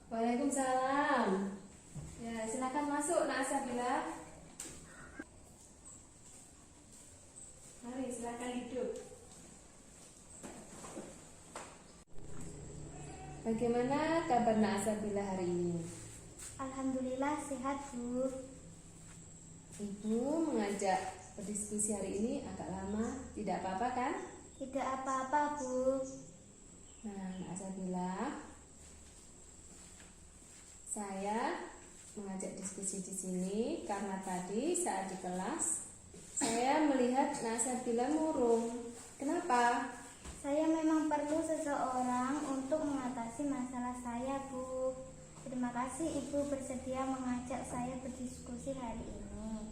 Waalaikumsalam. Ya, silakan masuk Nak Sabila. Mari silakan duduk. Bagaimana kabar Nak Sabila hari ini? Alhamdulillah sehat, Bu. Ibu mengajak berdiskusi hari ini agak lama, tidak apa-apa kan? Tidak apa-apa, Bu. Nah, Nak Sabila, saya mengajak diskusi di sini karena tadi saat di kelas saya melihat Nak Sabila murung. Kenapa? Saya memang perlu seseorang untuk mengatasi masalah saya, Bu. Terima kasih Ibu bersedia mengajak saya berdiskusi hari ini.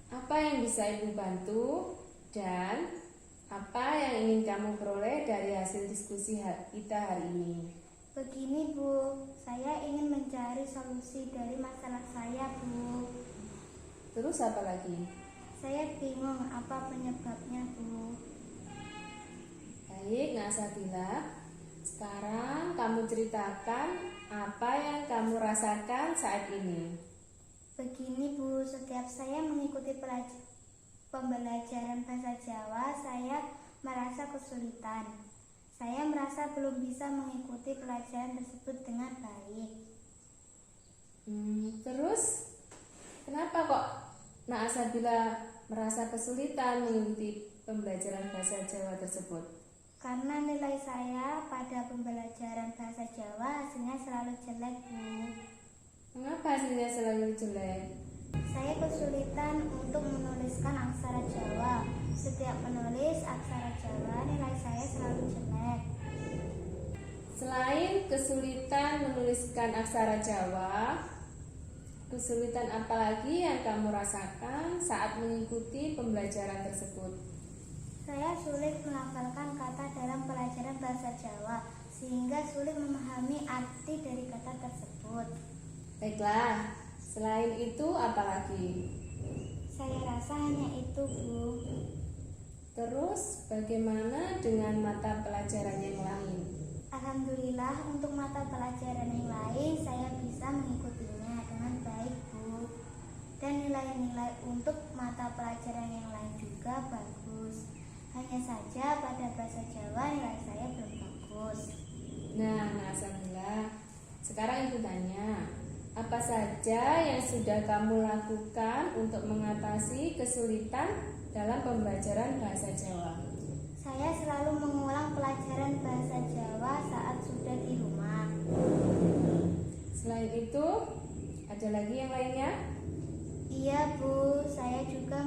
Apa yang bisa Ibu bantu dan apa yang ingin kamu peroleh dari hasil diskusi kita hari ini? Begini, Bu, saya ingin mencari solusi dari masalah saya, Bu. Terus apa lagi? Saya bingung apa penyebabnya, Bu. Baik, Nak Sabila, sekarang kamu ceritakan apa yang kamu rasakan saat ini. Begini, Bu, setiap saya mengikuti pembelajaran bahasa Jawa, saya merasa kesulitan. Saya merasa belum bisa mengikuti pelajaran tersebut dengan baik. Terus, kenapa kok Nak Sabila merasa kesulitan mengikuti pembelajaran bahasa Jawa tersebut? Karena nilai saya pada pembelajaran bahasa Jawa hasilnya selalu jelek, Bu. Mengapa hasilnya selalu jelek? Saya kesulitan untuk menuliskan aksara Jawa. Setiap menulis aksara Jawa, nilai saya selalu jelek. Selain kesulitan menuliskan aksara Jawa, kesulitan apa lagi yang kamu rasakan saat mengikuti pembelajaran tersebut? Saya sulit melafalkan kata dalam pelajaran bahasa Jawa, sehingga sulit memahami arti dari kata tersebut. Baiklah, selain itu apa lagi? Saya rasa hanya itu, Bu. Terus bagaimana dengan mata pelajaran yang lain? Alhamdulillah untuk mata pelajaran yang lain saya bisa mengikutinya dengan baik, Bu. Dan nilai-nilai untuk mata pelajaran yang lain juga bagus. Hanya saja pada bahasa Jawa nilai saya belum bagus. Nah, Nak Sabila, sekarang Ibu tanya, apa saja yang sudah kamu lakukan untuk mengatasi kesulitan dalam pembelajaran bahasa Jawa? Saya selalu mengulang pelajaran bahasa Jawa saat sudah di rumah. Selain itu, ada lagi yang lainnya? Iya, Bu, saya juga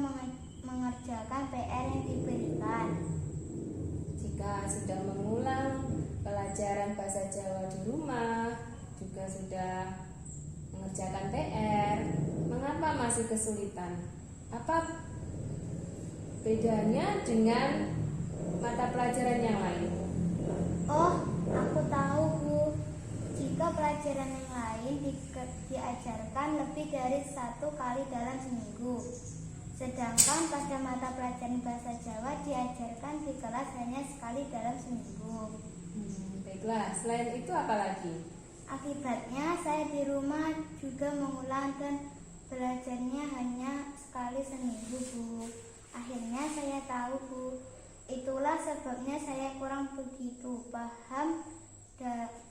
mengerjakan PR yang diberikan. Jika sudah mengulang pelajaran bahasa Jawa di rumah, juga sudah mengerjakan PR, mengapa masih kesulitan? Apa bedanya dengan mata pelajaran yang lain? Oh, aku tahu, Bu. Jika pelajaran yang lain diajarkan lebih dari 1 kali dalam seminggu, sedangkan pada mata pelajaran bahasa Jawa diajarkan di kelas hanya sekali dalam seminggu. Baiklah, selain itu apa lagi? Akibatnya saya di rumah juga mengulang dan belajarnya hanya sekali seminggu, Bu. Akhirnya saya tahu, Bu, itulah sebabnya saya kurang begitu paham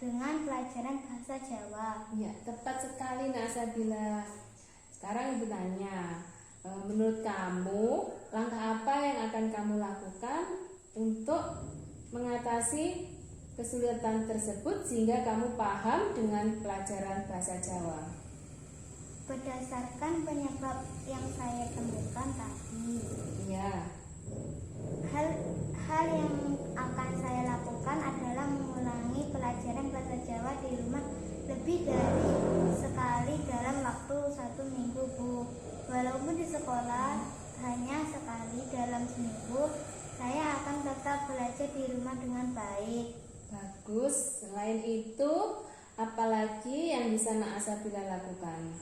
dengan pelajaran bahasa Jawa. Ya, tepat sekali Nak Sabila. Sekarang Ibu tanya, menurut kamu langkah apa yang akan kamu lakukan untuk mengatasi kesulitan tersebut sehingga kamu paham dengan pelajaran bahasa Jawa? Berdasarkan penyebab yang saya temukan tadi, Ya. hal yang akan saya lakukan adalah mengulangi pelajaran bahasa Jawa di rumah lebih dari sekali dalam waktu 1 minggu, Bu. Walaupun di sekolah hanya sekali dalam seminggu, saya akan tetap belajar di rumah dengan baik. Bagus. Selain itu, apalagi yang bisa Nak Sabila lakukan?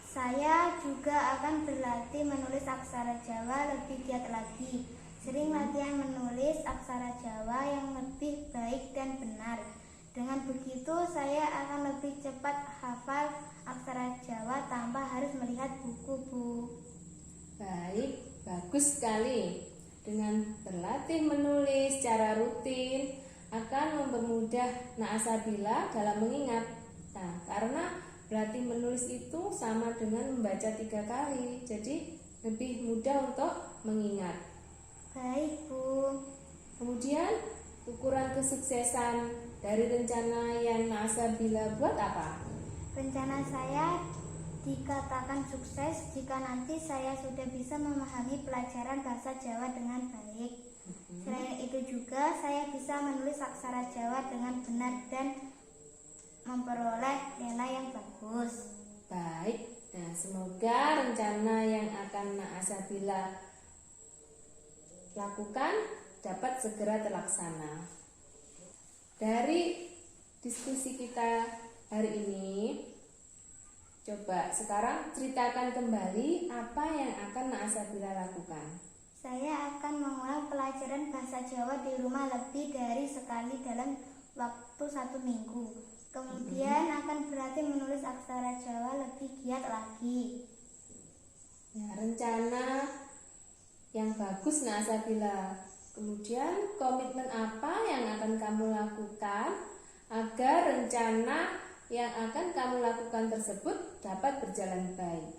Saya juga akan berlatih menulis aksara Jawa lebih giat lagi. Sering latihan menulis aksara Jawa yang lebih baik dan benar. Dengan begitu, saya akan lebih cepat hafal aksara Jawa tanpa harus melihat buku, Bu. Baik, bagus sekali. Dengan berlatih menulis secara rutin akan mempermudah Naasabila dalam mengingat. Nah, karena berlatih menulis itu sama dengan membaca 3 kali, jadi lebih mudah untuk mengingat. Baik, Bu. Kemudian, ukuran kesuksesan dari rencana yang Naasabila buat apa? Rencana saya dikatakan sukses jika nanti saya sudah bisa memahami pelajaran bahasa Jawa dengan baik. Selain itu juga saya bisa menulis aksara Jawa dengan benar dan memperoleh nilai yang bagus. Baik, nah semoga rencana yang akan Naasabila lakukan dapat segera terlaksana. Dari diskusi kita hari ini, coba sekarang ceritakan kembali apa yang akan Naasabila lakukan. Saya akan mengulang pelajaran bahasa Jawa di rumah lebih dari sekali dalam waktu 1 minggu. Kemudian akan berlatih menulis aksara Jawa lebih giat lagi. Ya, rencana yang bagus Naasabila. Kemudian komitmen apa yang akan kamu lakukan agar rencana yang akan kamu lakukan tersebut dapat berjalan baik?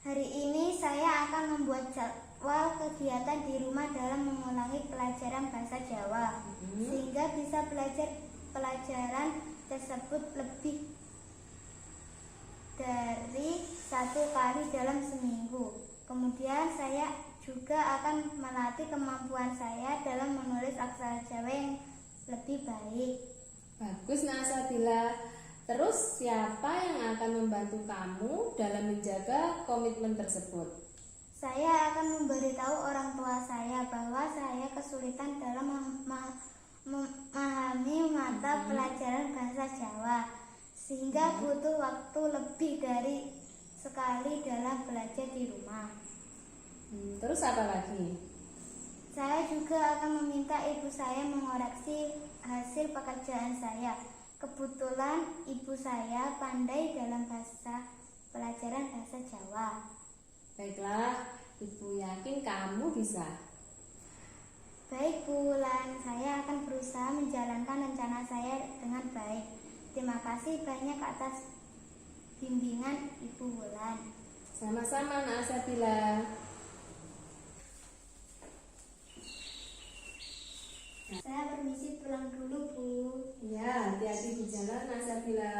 Hari ini saya akan membuat jadwal kegiatan di rumah dalam mengulangi pelajaran bahasa Jawa, sehingga bisa belajar pelajaran tersebut lebih dari 1 kali dalam seminggu. Kemudian saya juga akan melatih kemampuan saya dalam menulis aksara Jawa yang lebih baik. Bagus Naasabila. Terus siapa yang akan membantu kamu dalam menjaga komitmen tersebut? Saya akan memberitahu orang tua saya bahwa saya kesulitan dalam memahami mata pelajaran bahasa Jawa, sehingga butuh waktu lebih dari sekali dalam belajar di rumah. Terus apa lagi? Saya juga akan meminta ibu saya mengoreksi hasil pekerjaan saya. Kebetulan ibu saya pandai dalam pelajaran bahasa Jawa. Baiklah, Ibu yakin kamu bisa. Baik, Bu Wulan, saya akan berusaha menjalankan rencana saya dengan baik. Terima kasih banyak atas bimbingan Ibu Wulan. Sama-sama Naasabila. Saya permisi pulang dulu, Bu. Ya, hati-hati di jalan Naasabila.